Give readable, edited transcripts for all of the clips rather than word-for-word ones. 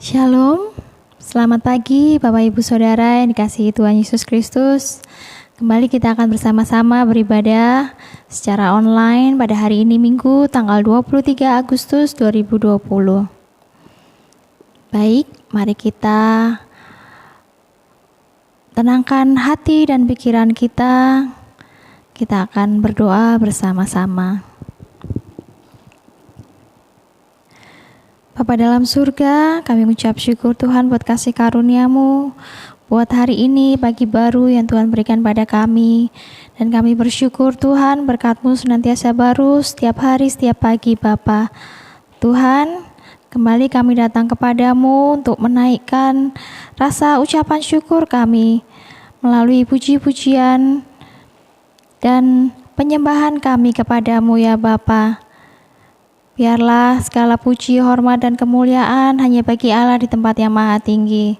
Shalom, selamat pagi Bapak Ibu Saudara yang dikasihi Tuhan Yesus Kristus. Kembali kita akan bersama-sama beribadah secara online pada hari ini Minggu tanggal 23 Agustus 2020. Baik, mari kita tenangkan hati dan pikiran kita. Kita akan berdoa bersama-sama. Bapa dalam surga, kami mengucap syukur Tuhan buat kasih karunia-Mu, buat hari ini pagi baru yang Tuhan berikan pada kami. Dan kami bersyukur Tuhan berkat-Mu senantiasa baru setiap hari, setiap pagi Bapa. Tuhan, kembali kami datang kepadamu untuk menaikkan rasa ucapan syukur kami melalui puji-pujian dan penyembahan kami kepadamu ya Bapa. Biarlah segala puji, hormat, dan kemuliaan hanya bagi Allah di tempat yang maha tinggi.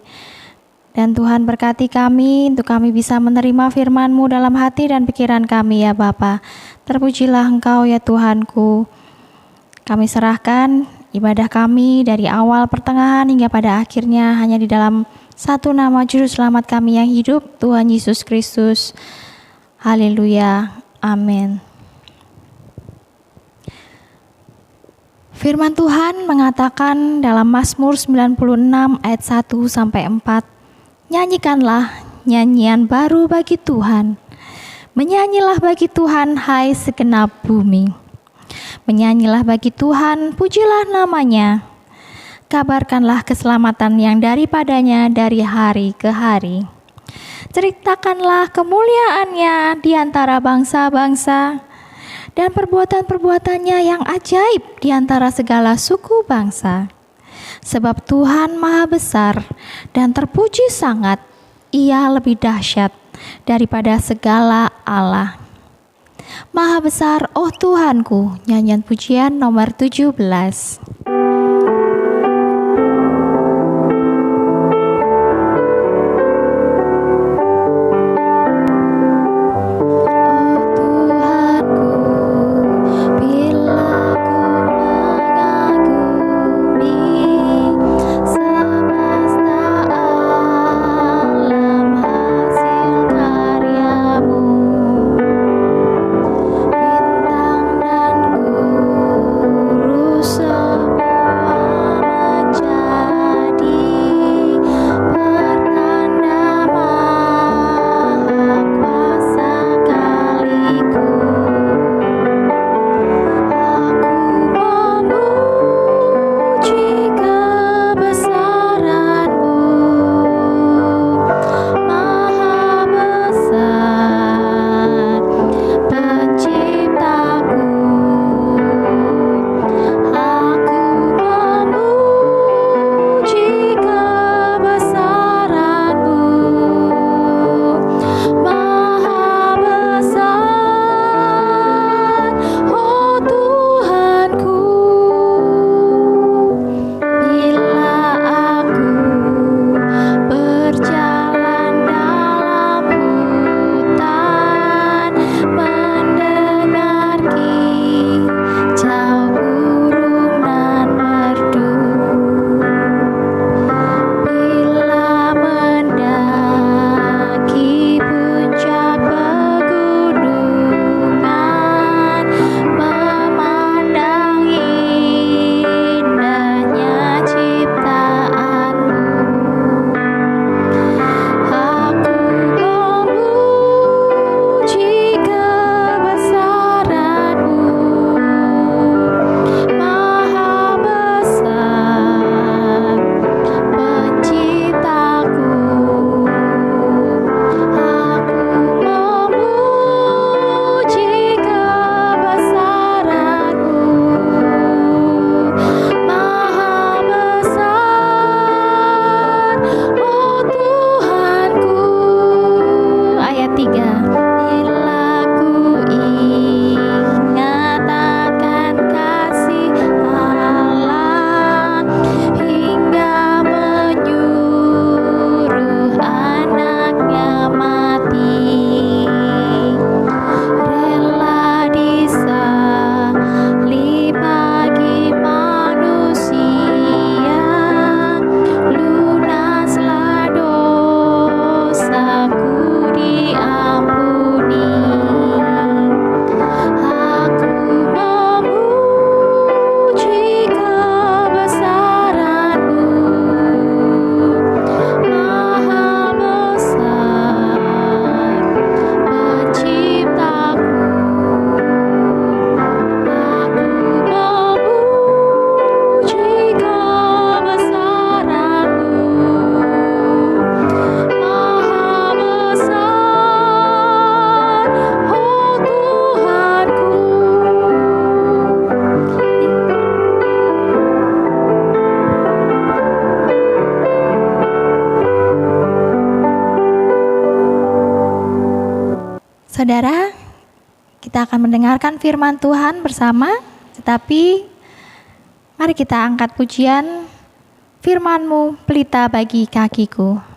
Dan Tuhan berkati kami untuk kami bisa menerima firman-Mu dalam hati dan pikiran kami ya Bapa. Terpujilah Engkau ya Tuhanku. Kami serahkan ibadah kami dari awal pertengahan hingga pada akhirnya hanya di dalam satu nama Juru Selamat kami yang hidup, Tuhan Yesus Kristus. Haleluya. Amin. Firman Tuhan mengatakan dalam Mazmur 96 ayat 1-4, nyanyikanlah nyanyian baru bagi Tuhan. Menyanyilah bagi Tuhan hai segenap bumi. Menyanyilah bagi Tuhan, pujilah namanya. Kabarkanlah keselamatan yang daripadanya dari hari ke hari. Ceritakanlah kemuliaannya di antara bangsa-bangsa dan perbuatan-perbuatannya yang ajaib di antara segala suku bangsa. Sebab Tuhan maha besar dan terpuji sangat, Ia lebih dahsyat daripada segala Allah. Maha besar, oh Tuhanku, nyanyian pujian nomor 17. Bintang dan guru Saudara, kita akan mendengarkan firman Tuhan bersama, tetapi mari kita angkat pujian firman-Mu, pelita bagi kakiku.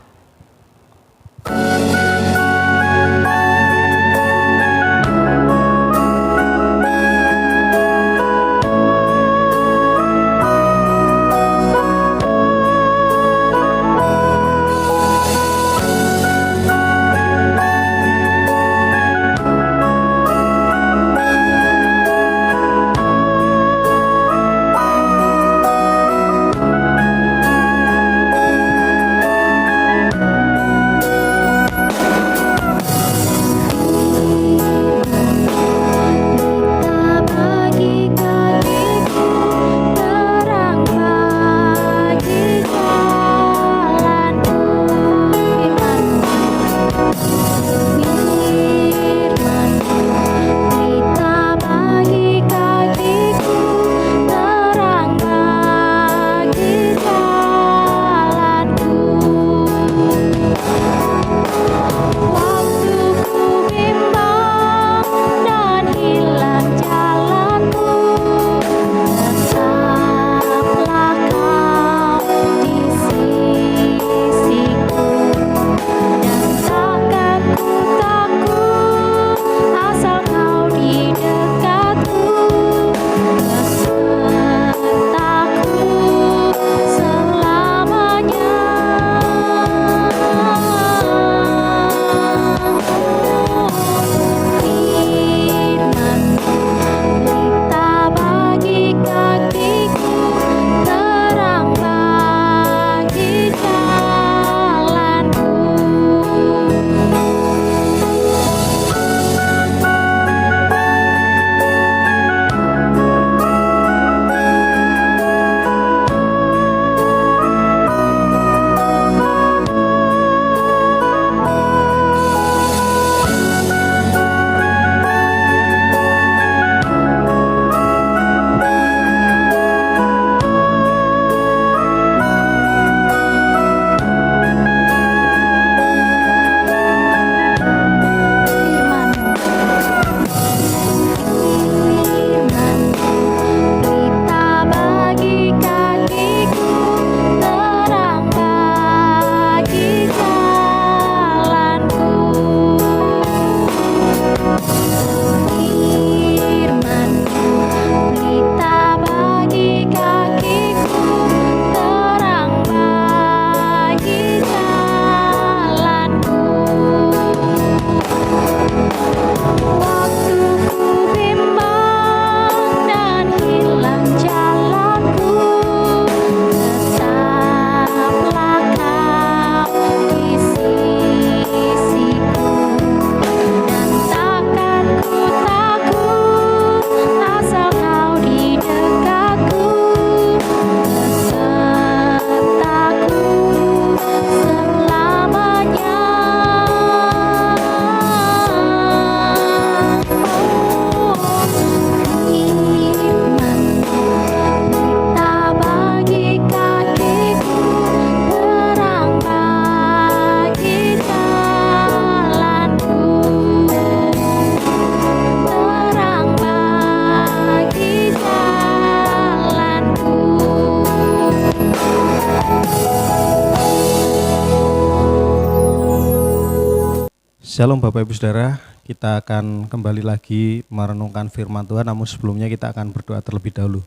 Shalom Bapak Ibu Saudara, kita akan kembali lagi merenungkan firman Tuhan, namun sebelumnya kita akan berdoa terlebih dahulu.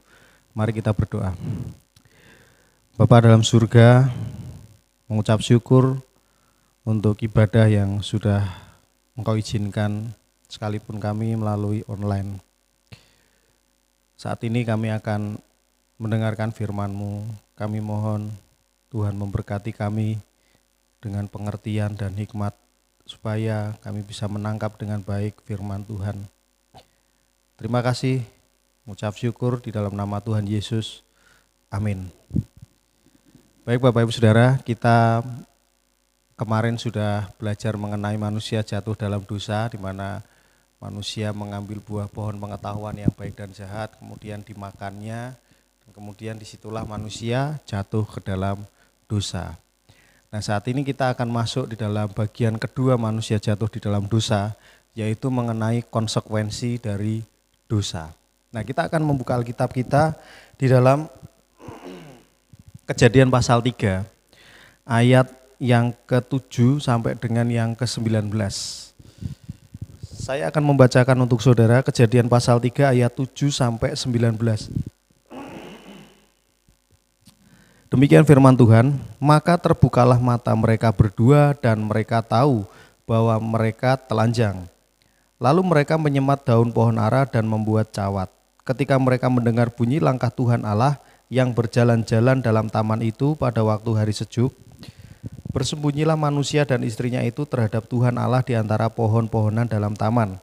Mari kita berdoa. Bapa dalam surga, mengucap syukur untuk ibadah yang sudah Engkau izinkan sekalipun kami melalui online. Saat ini kami akan mendengarkan firman-Mu. Kami mohon Tuhan memberkati kami dengan pengertian dan hikmat, supaya kami bisa menangkap dengan baik firman Tuhan. Terima kasih, mengucap syukur di dalam nama Tuhan Yesus. Amin. Baik Bapak Ibu Saudara, kita kemarin sudah belajar mengenai manusia jatuh dalam dosa, di mana manusia mengambil buah pohon pengetahuan yang baik dan jahat, kemudian dimakannya, dan kemudian disitulah manusia jatuh ke dalam dosa. Nah, saat ini kita akan masuk di dalam bagian kedua manusia jatuh di dalam dosa, yaitu mengenai konsekuensi dari dosa. Nah, kita akan membuka Alkitab kita di dalam Kejadian pasal 3 ayat yang ke-7 sampai dengan yang ke-19. Saya akan membacakan untuk saudara Kejadian pasal 3 ayat 7 sampai 19. Demikian firman Tuhan, maka terbukalah mata mereka berdua dan mereka tahu bahwa mereka telanjang. Lalu mereka menyemat daun pohon ara dan membuat cawat. Ketika mereka mendengar bunyi langkah Tuhan Allah yang berjalan-jalan dalam taman itu pada waktu hari sejuk, bersembunyilah manusia dan istrinya itu terhadap Tuhan Allah di antara pohon-pohonan dalam taman.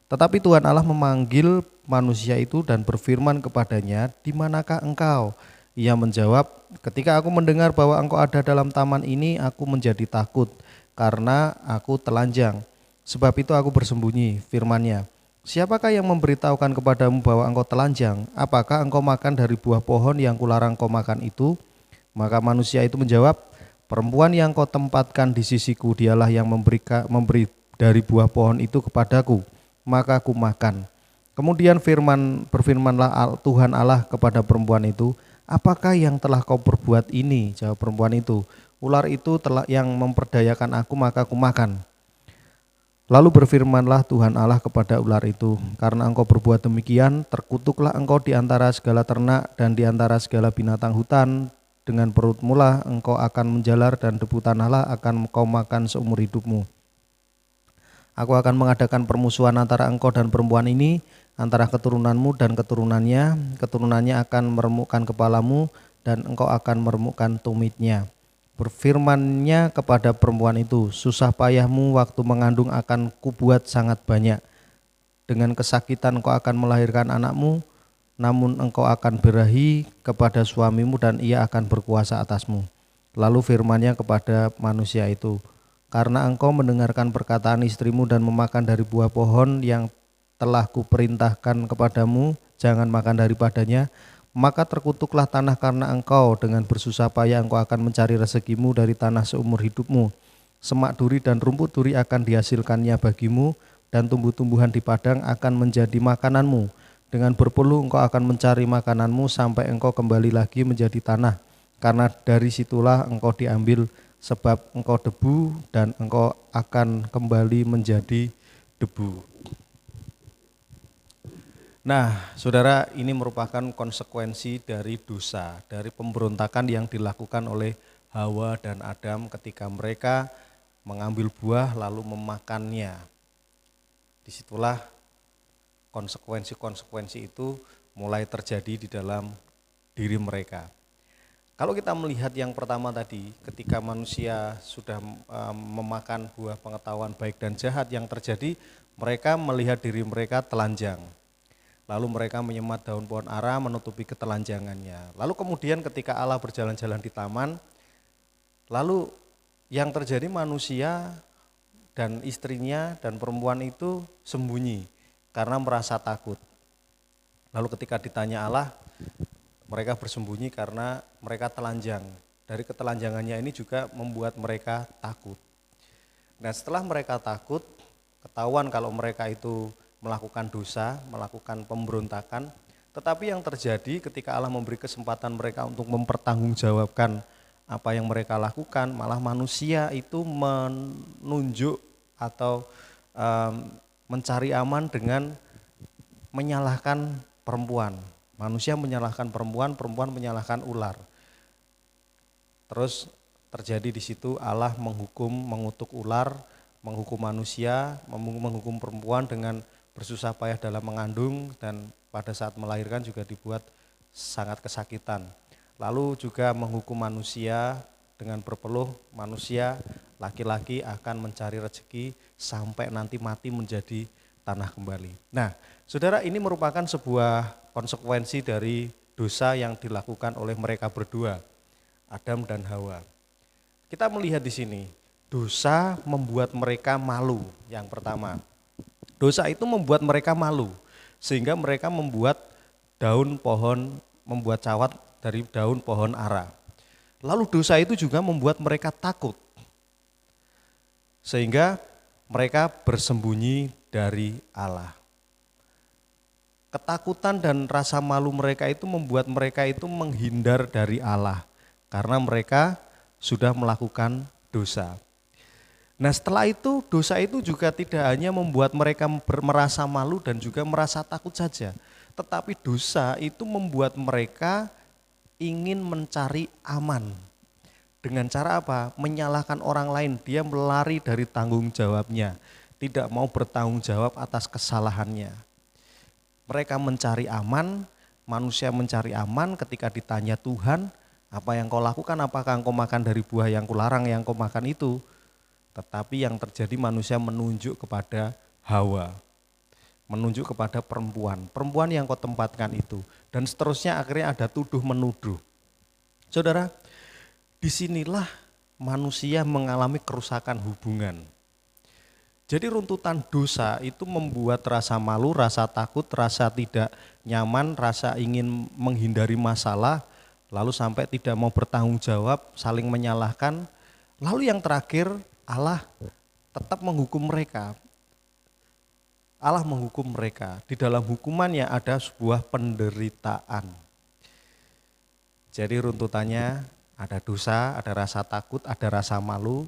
Tetapi Tuhan Allah memanggil manusia itu dan berfirman kepadanya, "Di manakah engkau?" Ia menjawab, "Ketika aku mendengar bahwa engkau ada dalam taman ini, aku menjadi takut karena aku telanjang. Sebab itu aku bersembunyi." Firman-Nya, "Siapakah yang memberitahukan kepadamu bahwa engkau telanjang? Apakah engkau makan dari buah pohon yang kularang kau makan itu?" Maka manusia itu menjawab, "Perempuan yang kau tempatkan di sisiku, dialah yang memberi dari buah pohon itu kepadaku, maka aku makan." Kemudian berfirmanlah Tuhan Allah kepada perempuan itu, "Apakah yang telah kau perbuat ini?" Jawab perempuan itu, "Ular itu telah yang memperdayakan aku, maka aku makan." Lalu berfirmanlah Tuhan Allah kepada ular itu, "Karena engkau berbuat demikian, terkutuklah engkau di antara segala ternak dan di antara segala binatang hutan. Dengan perutmu lah engkau akan menjalar dan debu tanahlah akan kau makan seumur hidupmu. Aku akan mengadakan permusuhan antara engkau dan perempuan ini, antara keturunanmu dan keturunannya. Keturunannya akan meremukkan kepalamu dan engkau akan meremukkan tumitnya." Berfirman-Nya kepada perempuan itu, "Susah payahmu waktu mengandung akan kubuat sangat banyak. Dengan kesakitan engkau akan melahirkan anakmu, namun engkau akan berahi kepada suamimu dan ia akan berkuasa atasmu." Lalu firman-Nya kepada manusia itu, "Karena engkau mendengarkan perkataan istrimu dan memakan dari buah pohon yang telah kuperintahkan kepadamu, jangan makan daripadanya, maka terkutuklah tanah karena engkau. Dengan bersusah payah engkau akan mencari rezekimu dari tanah seumur hidupmu. Semak duri dan rumput duri akan dihasilkannya bagimu, dan tumbuh-tumbuhan di padang akan menjadi makananmu. Dengan berpeluh engkau akan mencari makananmu sampai engkau kembali lagi menjadi tanah, karena dari situlah engkau diambil, sebab engkau debu dan engkau akan kembali menjadi debu." Nah, saudara, ini merupakan konsekuensi dari dosa, dari pemberontakan yang dilakukan oleh Hawa dan Adam ketika mereka mengambil buah lalu memakannya. Disitulah konsekuensi-konsekuensi itu mulai terjadi di dalam diri mereka. Kalau kita melihat yang pertama tadi, ketika manusia sudah memakan buah pengetahuan baik dan jahat, yang terjadi mereka melihat diri mereka telanjang. Lalu mereka menyemat daun pohon ara menutupi ketelanjangannya. Lalu kemudian ketika Allah berjalan-jalan di taman, lalu yang terjadi manusia dan istrinya dan perempuan itu sembunyi karena merasa takut. Lalu ketika ditanya Allah, mereka bersembunyi karena mereka telanjang. Dari ketelanjangannya ini juga membuat mereka takut. Nah, setelah mereka takut, ketahuan kalau mereka itu melakukan dosa, melakukan pemberontakan, tetapi yang terjadi ketika Allah memberi kesempatan mereka untuk mempertanggungjawabkan apa yang mereka lakukan, malah manusia itu menunjuk atau mencari aman dengan menyalahkan perempuan. Manusia menyalahkan perempuan, perempuan menyalahkan ular. Terus terjadi di situ Allah mengutuk ular, menghukum manusia, menghukum perempuan dengan bersusah payah dalam mengandung, dan pada saat melahirkan juga dibuat sangat kesakitan. Lalu juga menghukum manusia dengan berpeluh, manusia laki-laki akan mencari rezeki sampai nanti mati menjadi tanah kembali. Nah, saudara, ini merupakan sebuah konsekuensi dari dosa yang dilakukan oleh mereka berdua, Adam dan Hawa. Kita melihat di sini, dosa membuat mereka malu. Yang pertama, dosa itu membuat mereka malu, sehingga mereka membuat membuat cawat dari daun pohon ara. Lalu dosa itu juga membuat mereka takut, sehingga mereka bersembunyi dari Allah. Ketakutan dan rasa malu mereka itu membuat mereka itu menghindar dari Allah karena mereka sudah melakukan dosa. Nah, setelah itu dosa itu juga tidak hanya membuat mereka merasa malu dan juga merasa takut saja, tetapi dosa itu membuat mereka ingin mencari aman. Dengan cara apa? Menyalahkan orang lain, dia melari dari tanggung jawabnya, tidak mau bertanggung jawab atas kesalahannya. Mereka mencari aman, manusia mencari aman ketika ditanya Tuhan, apa yang kau lakukan, apakah engkau makan dari buah yang kularang yang kau makan itu? Tetapi yang terjadi manusia menunjuk kepada Hawa, menunjuk kepada perempuan yang kau tempatkan itu. Dan seterusnya akhirnya ada tuduh menuduh. Saudara, disinilah manusia mengalami kerusakan hubungan. Jadi runtutan dosa itu membuat rasa malu, rasa takut, rasa tidak nyaman, rasa ingin menghindari masalah, lalu sampai tidak mau bertanggung jawab, saling menyalahkan. Lalu yang terakhir, Allah tetap menghukum mereka. Allah menghukum mereka. Di dalam hukumannya ada sebuah penderitaan. Jadi runtutannya ada dosa, ada rasa takut, ada rasa malu,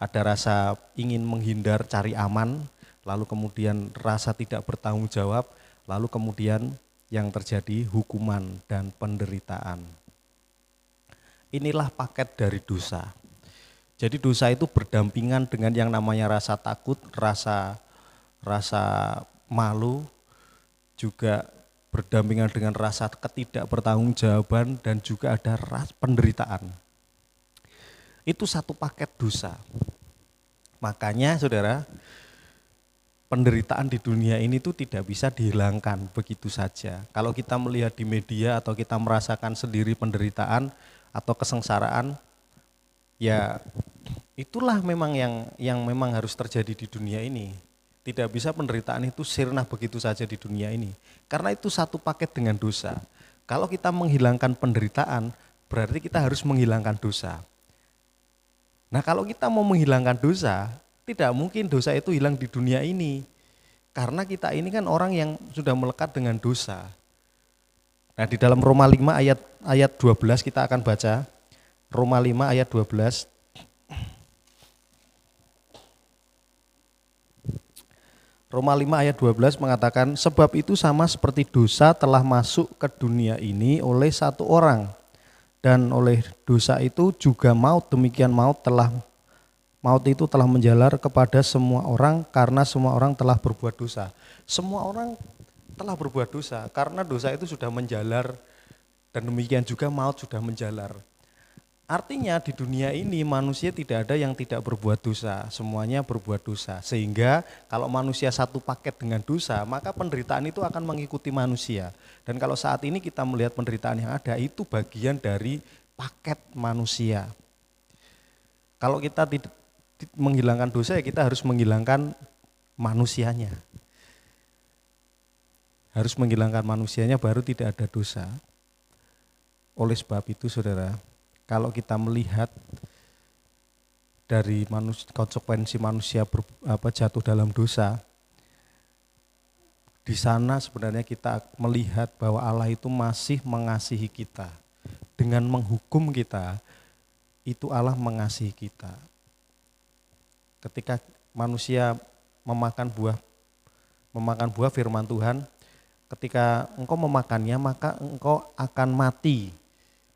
ada rasa ingin menghindar, cari aman, lalu kemudian rasa tidak bertanggung jawab, lalu kemudian yang terjadi hukuman dan penderitaan. Inilah paket dari dosa. Jadi dosa itu berdampingan dengan yang namanya rasa takut, rasa malu, juga berdampingan dengan rasa ketidakbertanggungjawaban dan juga ada penderitaan. Itu satu paket dosa. Makanya saudara, penderitaan di dunia ini tuh tidak bisa dihilangkan begitu saja. Kalau kita melihat di media atau kita merasakan sendiri penderitaan atau kesengsaraan, ya itulah memang yang memang harus terjadi di dunia ini. Tidak bisa penderitaan itu sirna begitu saja di dunia ini. Karena itu satu paket dengan dosa. Kalau kita menghilangkan penderitaan, berarti kita harus menghilangkan dosa. Nah, kalau kita mau menghilangkan dosa, tidak mungkin dosa itu hilang di dunia ini. Karena kita ini kan orang yang sudah melekat dengan dosa. Nah, di dalam Roma 5 ayat 12 kita akan baca. Roma 5 ayat 12. Roma 5 ayat 12 mengatakan, sebab itu sama seperti dosa telah masuk ke dunia ini oleh satu orang. Dan oleh dosa itu juga maut, demikian maut itu telah menjalar kepada semua orang karena semua orang telah berbuat dosa. Semua orang telah berbuat dosa karena dosa itu sudah menjalar dan demikian juga maut sudah menjalar. Artinya di dunia ini manusia tidak ada yang tidak berbuat dosa, semuanya berbuat dosa. Sehingga kalau manusia satu paket dengan dosa, maka penderitaan itu akan mengikuti manusia. Dan kalau saat ini kita melihat penderitaan yang ada, itu bagian dari paket manusia. Kalau kita tidak menghilangkan dosa, ya kita harus menghilangkan manusianya. Harus menghilangkan manusianya baru tidak ada dosa. Oleh sebab itu saudara, kalau kita melihat dari konsekuensi manusia jatuh dalam dosa, di sana sebenarnya kita melihat bahwa Allah itu masih mengasihi kita. Dengan menghukum kita, itu Allah mengasihi kita. Ketika manusia memakan buah firman Tuhan, ketika engkau memakannya maka engkau akan mati.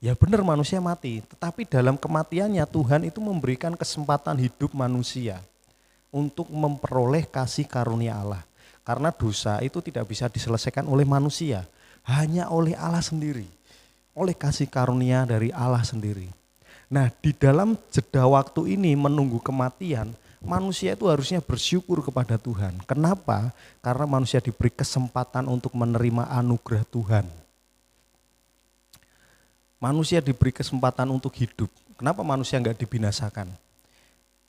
Ya benar manusia mati, tetapi dalam kematiannya Tuhan itu memberikan kesempatan hidup manusia untuk memperoleh kasih karunia Allah. Karena dosa itu tidak bisa diselesaikan oleh manusia, hanya oleh Allah sendiri, oleh kasih karunia dari Allah sendiri. Nah, di dalam jeda waktu ini menunggu kematian, manusia itu harusnya bersyukur kepada Tuhan. Kenapa? Karena manusia diberi kesempatan untuk menerima anugerah Tuhan. Manusia diberi kesempatan untuk hidup. Kenapa manusia enggak dibinasakan?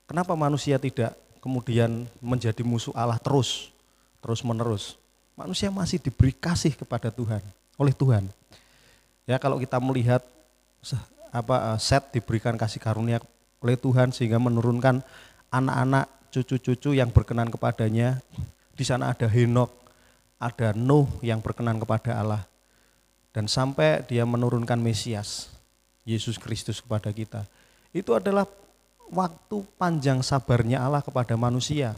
Kenapa manusia tidak kemudian menjadi musuh Allah terus menerus? Manusia masih diberi kasih kepada Tuhan, oleh Tuhan. Ya, kalau kita melihat Set diberikan kasih karunia oleh Tuhan sehingga menurunkan anak-anak, cucu-cucu yang berkenan kepadanya Di sana ada Henokh, ada Nuh yang berkenan kepada Allah. Dan sampai dia menurunkan Mesias, Yesus Kristus kepada kita. Itu adalah waktu panjang sabarnya Allah kepada manusia.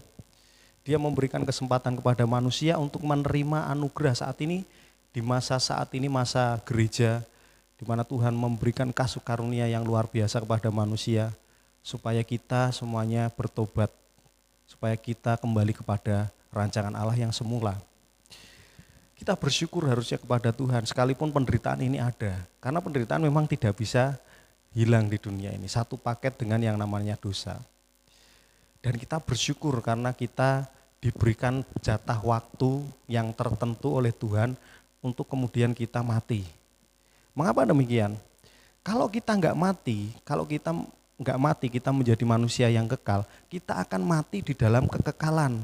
Dia memberikan kesempatan kepada manusia untuk menerima anugerah saat ini, di masa saat ini masa gereja, di mana Tuhan memberikan kasih karunia yang luar biasa kepada manusia, supaya kita semuanya bertobat, supaya kita kembali kepada rancangan Allah yang semula. Kita bersyukur harusnya kepada Tuhan, sekalipun penderitaan ini ada. Karena penderitaan memang tidak bisa hilang di dunia ini, satu paket dengan yang namanya dosa. Dan kita bersyukur karena kita diberikan jatah waktu yang tertentu oleh Tuhan untuk kemudian kita mati. Mengapa demikian? Kalau kita nggak mati, kita menjadi manusia yang kekal, kita akan mati di dalam kekekalan,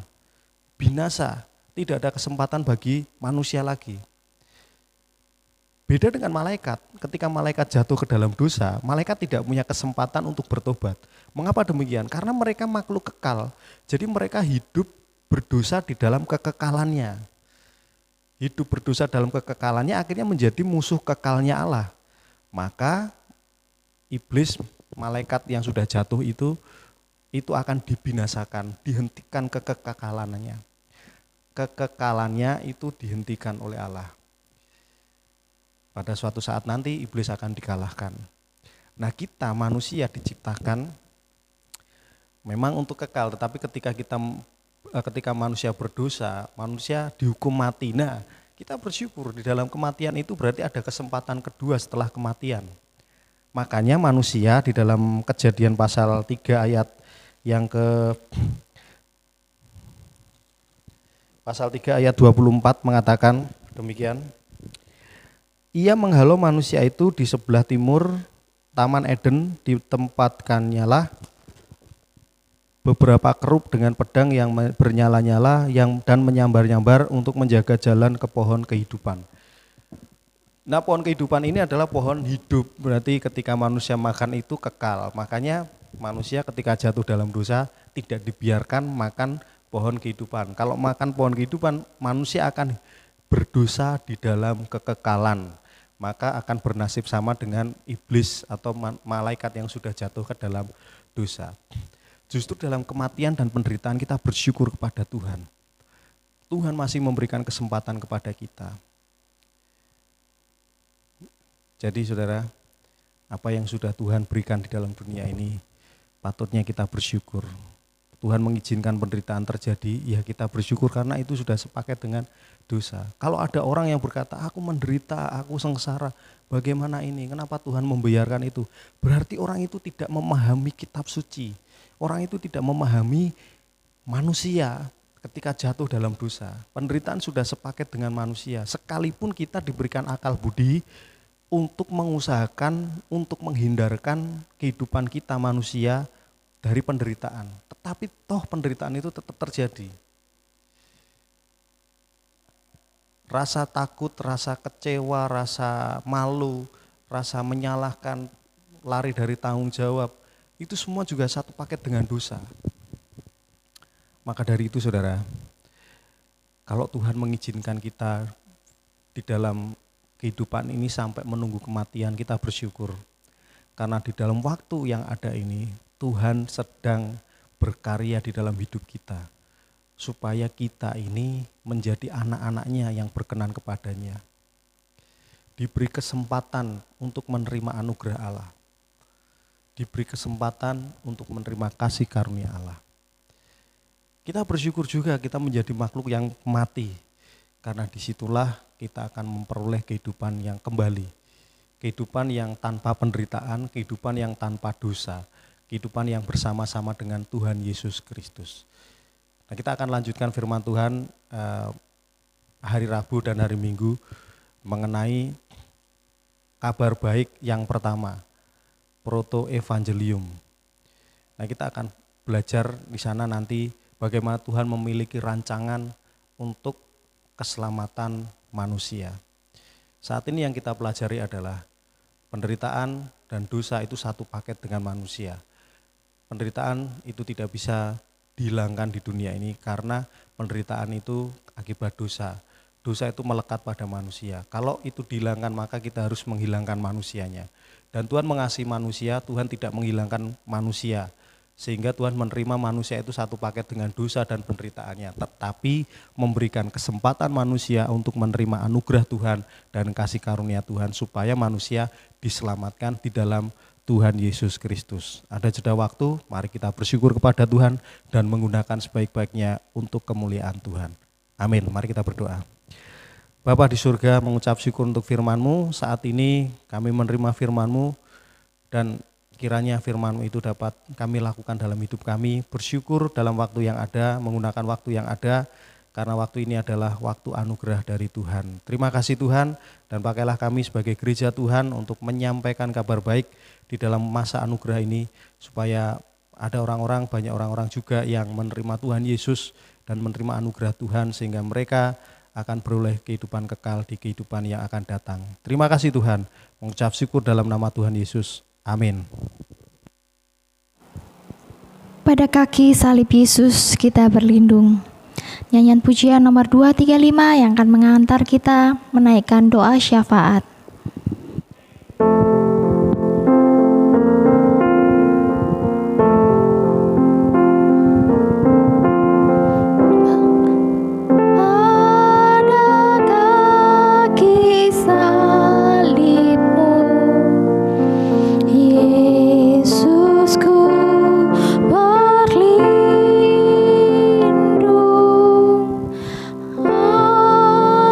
binasa. Tidak ada kesempatan bagi manusia lagi. Beda dengan malaikat, ketika malaikat jatuh ke dalam dosa, malaikat tidak punya kesempatan untuk bertobat. Mengapa demikian? Karena mereka makhluk kekal, jadi mereka hidup berdosa di dalam kekekalannya. Hidup berdosa dalam kekekalannya akhirnya menjadi musuh kekalnya Allah. Maka iblis, malaikat yang sudah jatuh itu akan dibinasakan, dihentikan kekekalannya. Kekekalannya itu dihentikan oleh Allah. Pada suatu saat nanti iblis akan dikalahkan. Nah, kita manusia diciptakan memang untuk kekal, tetapi ketika manusia berdosa, manusia dihukum mati. Nah, kita bersyukur di dalam kematian itu berarti ada kesempatan kedua setelah kematian. Makanya manusia di dalam Kejadian pasal 3 ayat yang Pasal 3 ayat 24 mengatakan demikian. Ia menghalau manusia itu di sebelah timur Taman Eden, ditempatkannya lah beberapa kerub dengan pedang yang bernyala-nyala dan menyambar-nyambar untuk menjaga jalan ke pohon kehidupan. Nah, pohon kehidupan ini adalah pohon hidup, berarti ketika manusia makan itu kekal. Makanya manusia ketika jatuh dalam dosa tidak dibiarkan makan pohon kehidupan. Kalau makan pohon kehidupan, manusia akan berdosa di dalam kekekalan. Maka akan bernasib sama dengan iblis atau malaikat yang sudah jatuh ke dalam dosa. Justru dalam kematian dan penderitaan kita bersyukur kepada Tuhan. Tuhan masih memberikan kesempatan kepada kita. Jadi saudara, apa yang sudah Tuhan berikan di dalam dunia ini, patutnya kita bersyukur. Tuhan mengizinkan penderitaan terjadi, ya kita bersyukur karena itu sudah sepaket dengan dosa. Kalau ada orang yang berkata, aku menderita, aku sengsara, bagaimana ini, kenapa Tuhan membiarkan itu? Berarti orang itu tidak memahami kitab suci. Orang itu tidak memahami manusia ketika jatuh dalam dosa. Penderitaan sudah sepaket dengan manusia. Sekalipun kita diberikan akal budi untuk mengusahakan, untuk menghindarkan kehidupan kita manusia dari penderitaan. Tetapi toh penderitaan itu tetap terjadi. Rasa takut, rasa kecewa, rasa malu, rasa menyalahkan, lari dari tanggung jawab, itu semua juga satu paket dengan dosa. Maka dari itu saudara, kalau Tuhan mengizinkan kita di dalam kehidupan ini sampai menunggu kematian, kita bersyukur. Karena di dalam waktu yang ada ini, Tuhan sedang berkarya di dalam hidup kita, supaya kita ini menjadi anak-anaknya yang berkenan kepadanya. Diberi kesempatan untuk menerima anugerah Allah. Diberi kesempatan untuk menerima kasih karunia Allah. Kita bersyukur juga kita menjadi makhluk yang mati, karena disitulah kita akan memperoleh kehidupan yang kembali. Kehidupan yang tanpa penderitaan, kehidupan yang tanpa dosa, kehidupan yang bersama-sama dengan Tuhan Yesus Kristus. Nah, kita akan lanjutkan firman Tuhan hari Rabu dan hari Minggu mengenai kabar baik yang pertama, proto-evangelium. Nah, kita akan belajar di sana nanti bagaimana Tuhan memiliki rancangan untuk keselamatan manusia. Saat ini yang kita pelajari adalah penderitaan dan dosa itu satu paket dengan manusia. Penderitaan itu tidak bisa dihilangkan di dunia ini karena penderitaan itu akibat dosa. Dosa itu melekat pada manusia. Kalau itu dihilangkan maka kita harus menghilangkan manusianya. Dan Tuhan mengasihi manusia, Tuhan tidak menghilangkan manusia. Sehingga Tuhan menerima manusia itu satu paket dengan dosa dan penderitaannya. Tetapi memberikan kesempatan manusia untuk menerima anugerah Tuhan dan kasih karunia Tuhan supaya manusia diselamatkan di dalam Tuhan Yesus Kristus. Ada jeda waktu, mari kita bersyukur kepada Tuhan dan menggunakan sebaik-baiknya untuk kemuliaan Tuhan. Amin, mari kita berdoa. Bapa di surga, mengucap syukur untuk firman-Mu. Saat ini kami menerima firman-Mu dan kiranya firman-Mu itu dapat kami lakukan dalam hidup kami. Bersyukur dalam waktu yang ada, menggunakan waktu yang ada, karena waktu ini adalah waktu anugerah dari Tuhan. Terima kasih Tuhan, dan pakailah kami sebagai gereja Tuhan untuk menyampaikan kabar baik di dalam masa anugerah ini, supaya ada orang-orang, banyak orang-orang juga yang menerima Tuhan Yesus dan menerima anugerah Tuhan, sehingga mereka akan beroleh kehidupan kekal di kehidupan yang akan datang. Terima kasih Tuhan, mengucap syukur dalam nama Tuhan Yesus. Amin. Pada kaki salib Yesus kita berlindung. Nyanyian pujian nomor 235 yang akan mengantar kita menaikkan doa syafaat.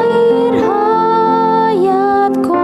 Air hayatku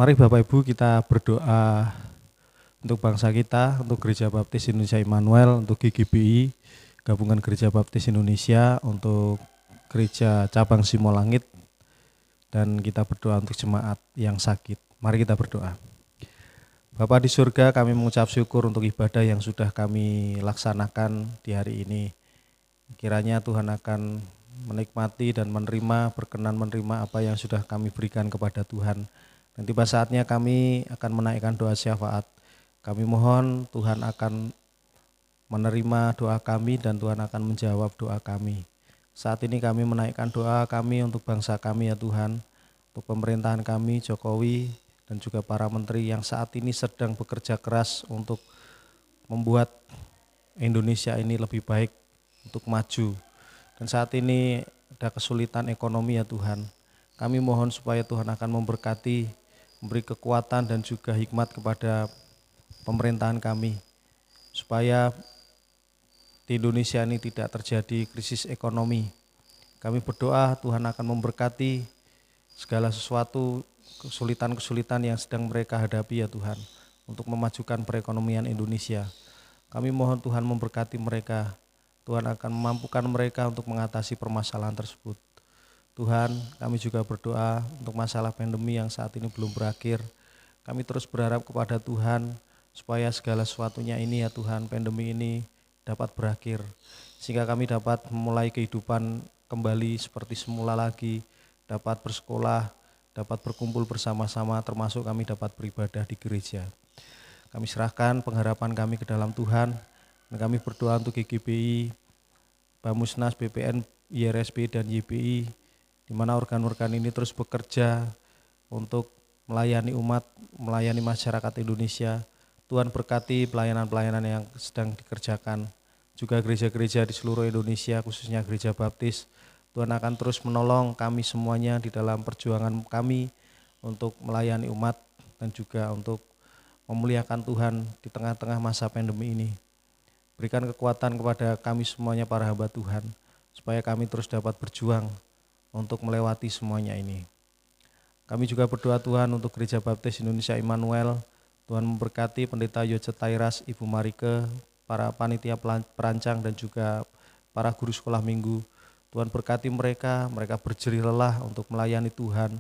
Mari Bapak Ibu kita berdoa untuk bangsa kita, untuk Gereja Baptis Indonesia Immanuel, untuk GGBI, Gabungan Gereja Baptis Indonesia, untuk Gereja Cabang Simolangit, dan kita berdoa untuk jemaat yang sakit. Mari kita berdoa. Bapa di surga, kami mengucap syukur untuk ibadah yang sudah kami laksanakan di hari ini. Kiranya Tuhan akan menikmati dan berkenan menerima apa yang sudah kami berikan kepada Tuhan. Dan tiba saatnya kami akan menaikkan doa syafaat. Kami mohon Tuhan akan menerima doa kami dan Tuhan akan menjawab doa kami. Saat ini kami menaikkan doa kami untuk bangsa kami ya Tuhan, untuk pemerintahan kami, Jokowi, dan juga para menteri yang saat ini sedang bekerja keras untuk membuat Indonesia ini lebih baik, untuk maju. Dan saat ini ada kesulitan ekonomi ya Tuhan. Kami mohon supaya Tuhan akan memberkati, memberi kekuatan dan juga hikmat kepada pemerintahan kami, supaya di Indonesia ini tidak terjadi krisis ekonomi. Kami berdoa Tuhan akan memberkati segala sesuatu kesulitan-kesulitan yang sedang mereka hadapi ya Tuhan, untuk memajukan perekonomian Indonesia. Kami mohon Tuhan memberkati mereka, Tuhan akan memampukan mereka untuk mengatasi permasalahan tersebut. Tuhan, kami juga berdoa untuk masalah pandemi yang saat ini belum berakhir. Kami terus berharap kepada Tuhan supaya segala sesuatunya ini ya Tuhan, pandemi ini dapat berakhir, sehingga kami dapat memulai kehidupan kembali seperti semula lagi, dapat bersekolah, dapat berkumpul bersama-sama, termasuk kami dapat beribadah di gereja. Kami serahkan pengharapan kami ke dalam Tuhan, dan kami berdoa untuk GGBI, Bamusnas, BPN, IRSP, dan YBI, di mana organ-organ ini terus bekerja untuk melayani umat, melayani masyarakat Indonesia. Tuhan berkati pelayanan-pelayanan yang sedang dikerjakan. Juga gereja-gereja di seluruh Indonesia, khususnya Gereja Baptis. Tuhan akan terus menolong kami semuanya di dalam perjuangan kami untuk melayani umat dan juga untuk memuliakan Tuhan di tengah-tengah masa pandemi ini. Berikan kekuatan kepada kami semuanya para hamba Tuhan, supaya kami terus dapat berjuang untuk melewati semuanya ini. Kami juga berdoa Tuhan untuk Gereja Baptis Indonesia Immanuel. Tuhan memberkati Pendeta Yoce Tairas, Ibu Marike, para panitia perancang dan juga para guru sekolah minggu. Tuhan berkati mereka berjerih lelah untuk melayani Tuhan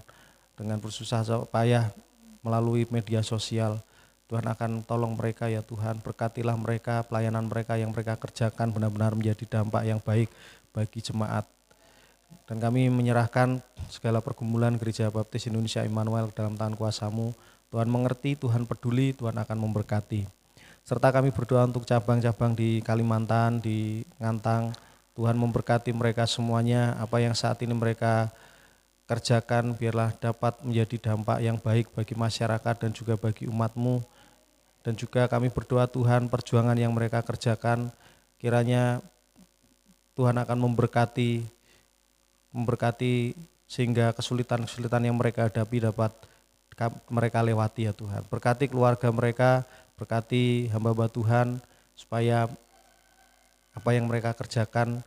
dengan bersusah payah melalui media sosial. Tuhan akan tolong mereka ya Tuhan, berkatilah mereka, pelayanan mereka yang mereka kerjakan benar-benar menjadi dampak yang baik bagi jemaat. Dan kami menyerahkan segala pergumulan Gereja Baptis Indonesia Immanuel dalam tangan kuasa-Mu. Tuhan mengerti, Tuhan peduli, Tuhan akan memberkati. Serta kami berdoa untuk cabang-cabang di Kalimantan, di Ngantang. Tuhan memberkati mereka semuanya, apa yang saat ini mereka kerjakan biarlah dapat menjadi dampak yang baik bagi masyarakat dan juga bagi umat-Mu. Dan juga kami berdoa Tuhan, perjuangan yang mereka kerjakan, kiranya Tuhan akan memberkati sehingga kesulitan-kesulitan yang mereka hadapi dapat mereka lewati ya Tuhan. Berkati keluarga mereka, berkati hamba-hamba Tuhan, supaya apa yang mereka kerjakan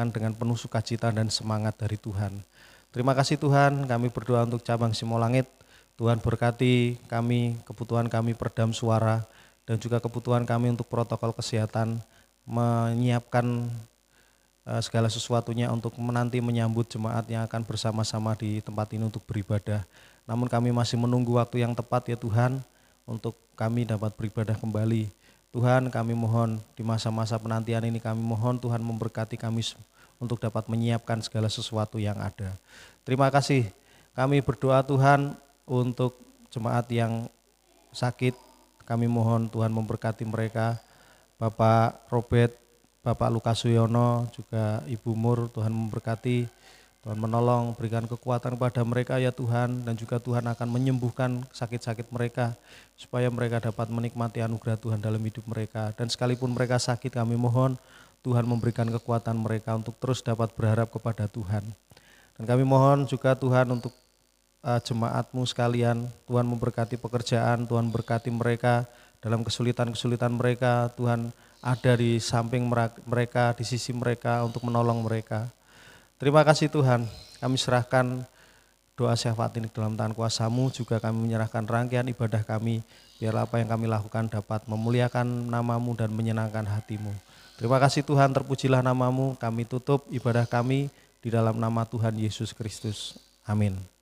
dengan penuh sukacita dan semangat dari Tuhan. Terima kasih Tuhan, kami berdoa untuk cabang Simolangit. Tuhan berkati kami, kebutuhan kami peredam suara, dan juga kebutuhan kami untuk protokol kesehatan, menyiapkan segala sesuatunya untuk menanti menyambut jemaat yang akan bersama-sama di tempat ini untuk beribadah. Namun kami masih menunggu waktu yang tepat ya Tuhan, untuk kami dapat beribadah kembali. Tuhan, kami mohon di masa-masa penantian ini, kami mohon Tuhan memberkati kami untuk dapat menyiapkan segala sesuatu yang ada. Terima kasih. Kami berdoa Tuhan untuk jemaat yang sakit, kami mohon Tuhan memberkati mereka. Bapak Robert, Bapak Lukas Suyono, juga Ibu Mur, Tuhan memberkati, Tuhan menolong, berikan kekuatan kepada mereka ya Tuhan, dan juga Tuhan akan menyembuhkan sakit-sakit mereka, supaya mereka dapat menikmati anugerah Tuhan dalam hidup mereka. Dan sekalipun mereka sakit, kami mohon Tuhan memberikan kekuatan mereka untuk terus dapat berharap kepada Tuhan. Dan kami mohon juga Tuhan untuk jemaat-Mu sekalian, Tuhan memberkati pekerjaan, Tuhan berkati mereka dalam kesulitan-kesulitan mereka, Tuhan ada di samping mereka, di sisi mereka untuk menolong mereka. Terima kasih Tuhan, kami serahkan doa syafaat ini dalam tangan kuasa-Mu, juga kami menyerahkan rangkaian ibadah kami, biarlah apa yang kami lakukan dapat memuliakan nama-Mu dan menyenangkan hati-Mu. Terima kasih Tuhan, terpujilah nama-Mu. Kami tutup ibadah kami di dalam nama Tuhan Yesus Kristus. Amin.